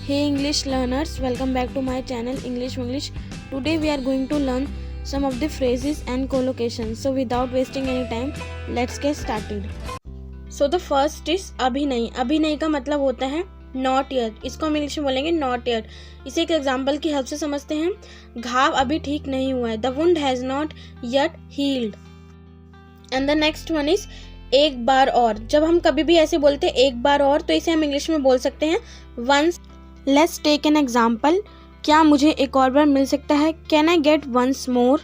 Hey English learners, welcome back to my channel English English. Today we are going to learn some of the phrases and collocations. So without wasting any time, let's get started. So the first is अभी नहीं. अभी नहीं का मतलब होता है not yet. इसको हम इंग्लिश में बोलेंगे not yet. इसे एक एग्जाम्पल की हेल्प से समझते हैं. घाव अभी ठीक नहीं हुआ है. The wound has not yet healed. And the next one is एक बार और. जब हम कभी भी ऐसे बोलते हैं एक बार और, तो इसे हम इंग्लिश में बोल सकते हैं once. Let's take an example. क्या मुझे एक और बार मिल सकता है? Can I get once more?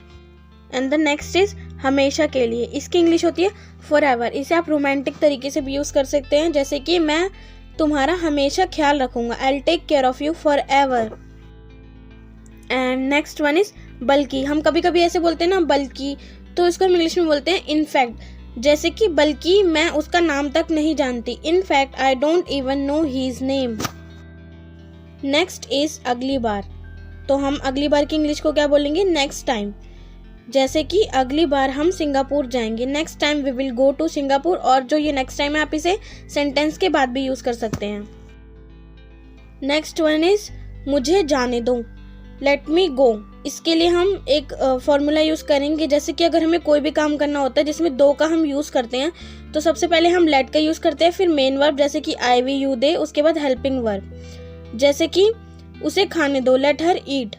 And the next is हमेशा के लिए. इसकी इंग्लिश होती है forever. इसे आप रोमांटिक तरीके से भी यूज़ कर सकते हैं, जैसे कि मैं तुम्हारा हमेशा ख्याल रखूँगा. I'll take care of you forever. And next one is बल्कि. हम कभी कभी ऐसे बोलते हैं ना बल्कि, तो इसको हम इंग्लिश में बोलते हैं in fact. जैसे कि बल्कि मैं उसका नाम तक नहीं जानती. In fact, I don't even know his name. Next is अगली बार. तो हम अगली बार की इंग्लिश को क्या बोलेंगे? Next time. जैसे कि अगली बार हम सिंगापुर जाएंगे. Next time we will go to Singapore. और जो ये नेक्स्ट टाइम है, आप इसे सेंटेंस के बाद भी यूज कर सकते हैं. नेक्स्ट वन इज मुझे जाने दो. लेट मी गो. इसके लिए हम एक फॉर्मूला यूज करेंगे. जैसे कि अगर हमें कोई भी काम करना होता है जिसमें दो का हम यूज करते हैं, तो सबसे पहले हम लेट का यूज करते हैं, फिर मेन वर्ब जैसे कि आई वी यू दे, उसके बाद हेल्पिंग वर्ब जैसे कि उसे खाने दो, let her eat.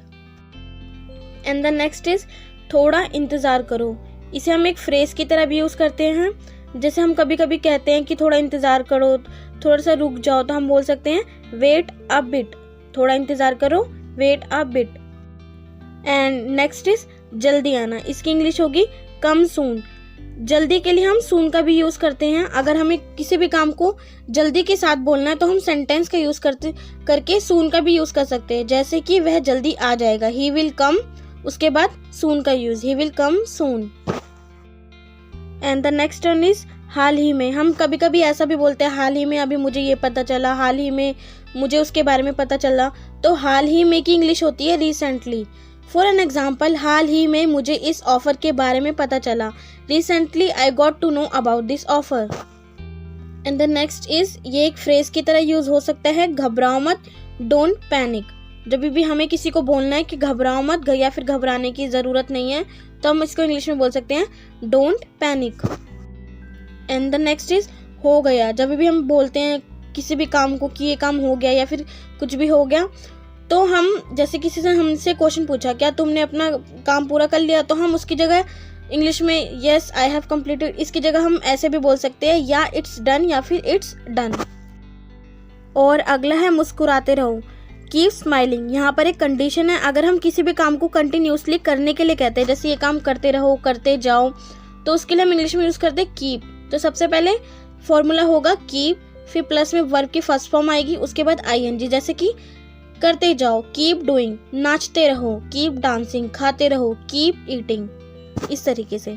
And the next is थोड़ा इंतज़ार करो. इसे हम एक फ्रेज की तरह भी यूज़ करते हैं. जैसे हम कभी कभी कहते हैं कि थोड़ा इंतज़ार करो, थोड़ा सा रुक जाओ, तो हम बोल सकते हैं वेट अ बिट. थोड़ा इंतज़ार करो, wait a bit. And next is जल्दी आना. इसकी इंग्लिश होगी कम सून. जल्दी के लिए हम सून का भी यूज़ करते हैं. अगर हमें किसी भी काम को जल्दी के साथ बोलना है, तो हम सेंटेंस का यूज़ करके सून का भी यूज़ कर सकते हैं. जैसे कि वह जल्दी आ जाएगा, ही विल कम. उसके बाद सून का use, he will come soon. And the next one is हाल ही में. हम कभी कभी ऐसा भी बोलते हैं हाल ही में अभी मुझे ये पता चला, हाल ही में मुझे उसके बारे में पता चला. तो हाल ही में की इंग्लिश होती है रिसेंटली. फॉर एन एग्जाम्पल, हाल ही में मुझे इस ऑफर के बारे में पता चला. Recently I got to know about this offer. And the next is ये एक फ्रेज की तरह यूज हो सकता है. घबराओ मत, don't panic. जब भी हमें किसी को बोलना है कि घबराओ मत या फिर घबराने की ज़रूरत नहीं है, तो हम इसको इंग्लिश में बोल सकते हैं don't panic. And the next is हो गया. जब भी हम बोलते हैं किसी भी काम को कि ये काम हो गया या फिर कुछ भी हो गया, तो हम जैसे किसी से हमसे क्वेश्चन पूछा क्या तुमने अपना काम पूरा कर लिया, तो हम उसकी जगह इंग्लिश में येस आई हैव कंप्लीटेड, इसकी जगह हम ऐसे भी बोल सकते हैं या इट्स डन या फिर इट्स डन. और अगला है मुस्कुराते रहो. Keep smiling. यहाँ पर एक कंडीशन है. अगर हम किसी भी काम को कंटिन्यूसली करने के लिए कहते हैं, जैसे ये काम करते रहो, करते जाओ, तो उसके लिए हम इंग्लिश में यूज करते हैं कीप. तो सबसे पहले फॉर्मूला होगा कीप, फिर प्लस में वर्ब की फर्स्ट फॉर्म आएगी, उसके बाद आईएनजी. जैसे कि करते जाओ, कीप डूइंग. नाचते रहो, कीप डांसिंग. खाते रहो, कीप ईटिंग. इस तरीके से.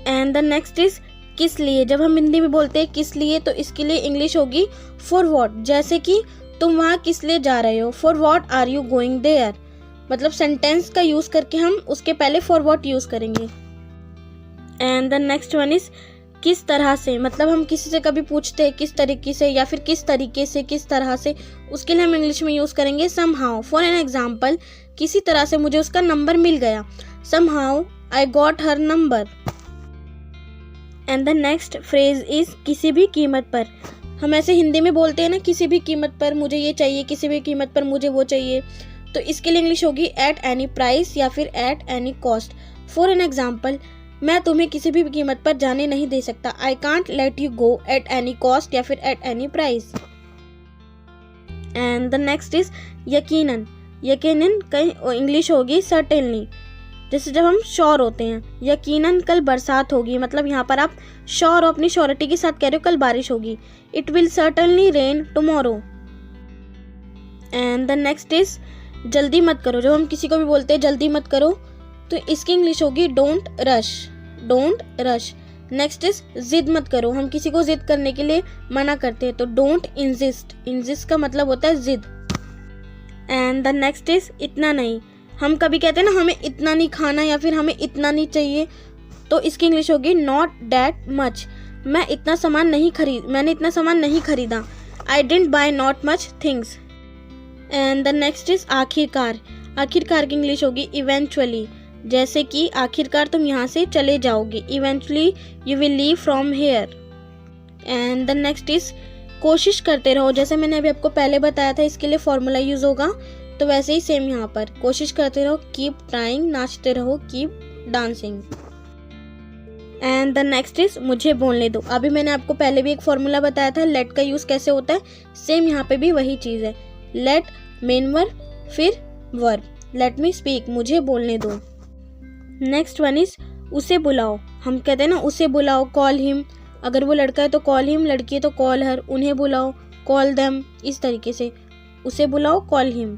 एंड द नेक्स्ट इज किस लिए. जब हम हिंदी में बोलते हैं किस लिए, तो इसके लिए इंग्लिश होगी फॉर व्हाट. जैसे कि तुम वहाँ किस लिए जा रहे हो, for what are you going there. मतलब सेंटेंस का यूज करके हम उसके पहले फॉर व्हाट यूज करेंगे. And the next one is किस तरह से. मतलब हम किसी से कभी पूछते हैं किस तरीके से या फिर किस तरीके से, किस तरह से, उसके लिए हम इंग्लिश में यूज करेंगे समहाउ. फॉर एन एग्जाम्पल, किसी तरह से मुझे उसका नंबर मिल गया. Somehow I got her number. And the next phrase is किसी भी कीमत पर. हम ऐसे हिंदी में बोलते हैं ना, किसी भी कीमत पर मुझे ये चाहिए, किसी भी कीमत पर मुझे वो चाहिए. तो इसके लिए इंग्लिश होगी at any price या फिर at any cost. For an example, मैं तुम्हें किसी भी कीमत पर जाने नहीं दे सकता. I can't let you go at any cost या फिर at any price. And the next is यकीनन. यकीनन कहीं इंग्लिश होगी certainly. जैसे जब हम श्योर होते हैं, यकीनन कल बरसात होगी, मतलब यहाँ पर आप श्योर हो, अपनी श्योरिटी के साथ कह रहे हो कल बारिश होगी. It will certainly rain tomorrow. And the next is जल्दी मत करो. जब हम किसी को भी बोलते हैं जल्दी मत करो, तो इसकी इंग्लिश होगी don't rush. Don't rush. Next is जिद मत करो. हम किसी को जिद करने के लिए मना करते हैं, तो डोंट इंजिस्ट. इंजिस्ट का मतलब होता है जिद. एंड द नेक्स्ट इज इतना नहीं. हम कभी कहते हैं ना हमें इतना नहीं खाना या फिर हमें इतना नहीं चाहिए, तो इसकी इंग्लिश होगी नॉट दैट मच. मैंने इतना सामान नहीं खरीदा. I didn't buy not much things. And the next is आखिरकार। आखिरकार की इंग्लिश होगी इवेंचुअली, जैसे कि आखिरकार तुम यहाँ से चले जाओगे, eventually you will leave from here. And the next is कोशिश करते रहो, जैसे मैंने अभी आपको पहले बताया था इसके लिए फॉर्मूला यूज होगा, तो वैसे ही सेम यहाँ पर कोशिश करते रहो, कीप ट्राइंग, नाचते रहो, keep dancing. And the next is मुझे बोलने दो। अभी मैंने आपको पहले भी एक फॉर्मूला बताया था लेट का यूज कैसे होता है, सेम यहाँ पे भी वही चीज है। लेट मेन वर्ब फिर वर्ब, लेट मी स्पीक, मुझे बोलने दो। नेक्स्ट वन इज उसे बुलाओ। हम कहते हैं ना उसे बुलाओ, कॉल हिम, अगर वो लड़का है तो कॉल हिम, लड़की है तो कॉल हर, उन्हें बुलाओ, कॉल देम, इस तरीके से उसे बुलाओ, call him.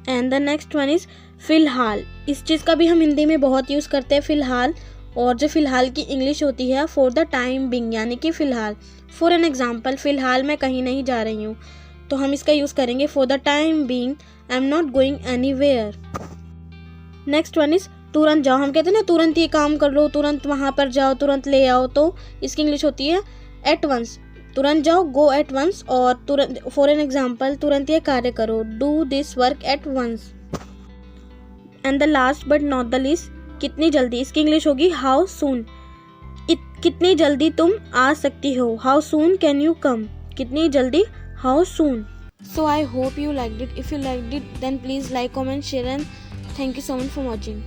And the next one is फिलहाल। इस चीज़ का भी हम हिंदी में बहुत यूज़ करते हैं, फिलहाल, और जो फिलहाल की इंग्लिश होती है फॉर द टाइम बिंग, यानी कि फिलहाल। फॉर एन एग्जाम्पल, फिलहाल मैं कहीं नहीं जा रही हूँ, तो हम इसका यूज़ करेंगे for the time being I am not going anywhere. Next one is तुरंत जाओ। हम कहते हैं ना तुरंत ये काम कर लो, तुरंत वहाँ पर जाओ, तुरंत ले आओ, तो इसकी इंग्लिश होती है एट वंस, तुरंत जाओ, गो एट वंस, और तुरंत फॉर एन एग्जाम्पल तुरंत ये कार्य करो, do this work at once. And the last but not the least, कितनी जल्दी, इसकी इंग्लिश होगी हाउ सून। कितनी जल्दी तुम आ सकती हो, how soon can you come, कितनी जल्दी, how soon. So I hope you liked it. If you liked it, then please like, comment, share, and thank you so much for watching.